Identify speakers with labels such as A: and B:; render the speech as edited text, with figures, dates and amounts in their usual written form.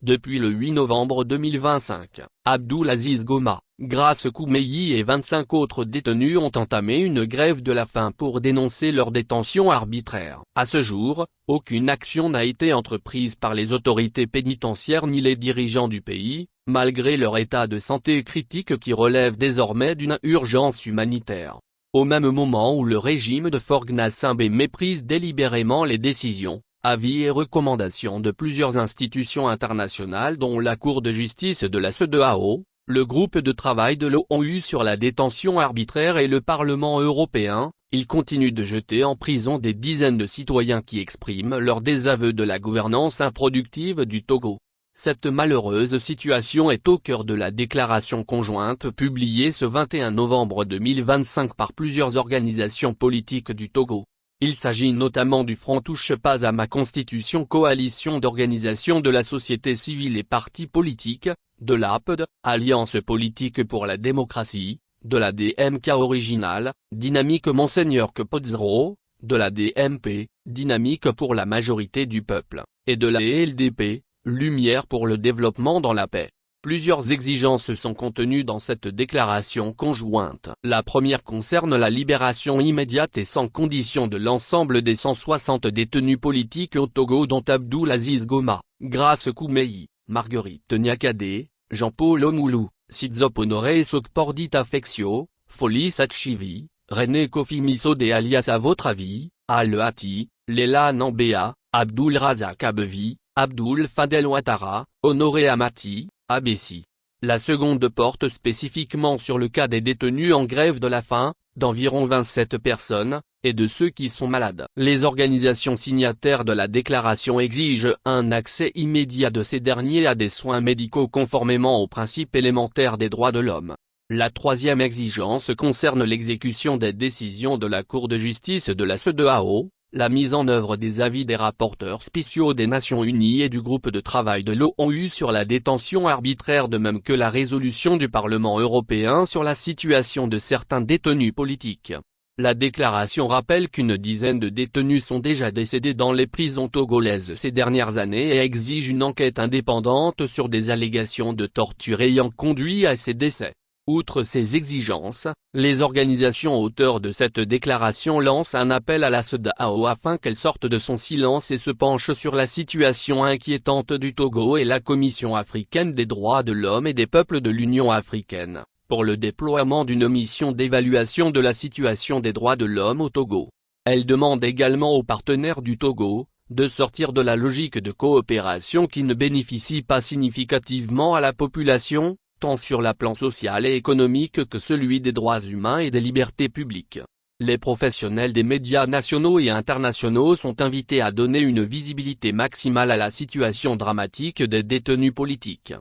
A: Depuis le 8 novembre 2025, Abdulaziz Goma, Grace Koumeyi et 25 autres détenus ont entamé une grève de la faim pour dénoncer leur détention arbitraire. À ce jour, aucune action n'a été entreprise par les autorités pénitentiaires ni les dirigeants du pays, malgré leur état de santé critique qui relève désormais d'une urgence humanitaire. Au même moment où le régime de Faure Gnassingbé méprise délibérément les décisions, avis et recommandations de plusieurs institutions internationales dont la Cour de justice de la CEDEAO, le groupe de travail de l'ONU sur la détention arbitraire et le Parlement européen, il continue de jeter en prison des dizaines de citoyens qui expriment leur désaveu de la gouvernance improductive du Togo. Cette malheureuse situation est au cœur de la déclaration conjointe publiée ce 21 novembre 2025 par plusieurs organisations politiques du Togo. Il s'agit notamment du Front Touche pas à ma Constitution, coalition d'organisations de la société civile et partis politiques, de l'APD, Alliance politique pour la démocratie, de la DMK originale, Dynamique Monseigneur Kpodzro, de la DMP, Dynamique pour la majorité du peuple, et de la LDP, Lumière pour le développement dans la paix. Plusieurs exigences sont contenues dans cette déclaration conjointe. La première concerne la libération immédiate et sans condition de l'ensemble des 160 détenus politiques au Togo dont Abdulaziz Goma, Grace Koumeyi, Marguerite Niakhaté, Jean-Paul Omoulou, Sidzop Honoré Sokpordit Affectio, Folis Atchivi, René Kofi Missode alias à votre avis, Al Hati, Léla Nambéa, Abdul Razak Abevi, Abdul Fadel Ouattara, Honoré Amati, Abessi. La seconde porte spécifiquement sur le cas des détenus en grève de la faim, d'environ 27 personnes, et de ceux qui sont malades. Les organisations signataires de la déclaration exigent un accès immédiat de ces derniers à des soins médicaux conformément aux principes élémentaires des droits de l'homme. La troisième exigence concerne l'exécution des décisions de la Cour de justice de la CEDEAO, la mise en œuvre des avis des rapporteurs spéciaux des Nations Unies et du groupe de travail de l'ONU sur la détention arbitraire de même que la résolution du Parlement européen sur la situation de certains détenus politiques. La déclaration rappelle qu'une dizaine de détenus sont déjà décédés dans les prisons togolaises ces dernières années et exige une enquête indépendante sur des allégations de torture ayant conduit à ces décès. Outre ces exigences, les organisations auteurs de cette déclaration lancent un appel à la CEDEAO afin qu'elle sorte de son silence et se penche sur la situation inquiétante du Togo et la Commission africaine des droits de l'homme et des peuples de l'Union africaine, pour le déploiement d'une mission d'évaluation de la situation des droits de l'homme au Togo. Elle demande également aux partenaires du Togo, de sortir de la logique de coopération qui ne bénéficie pas significativement à la population, tant sur le plan social et économique que celui des droits humains et des libertés publiques. Les professionnels des médias nationaux et internationaux sont invités à donner une visibilité maximale à la situation dramatique des détenus politiques.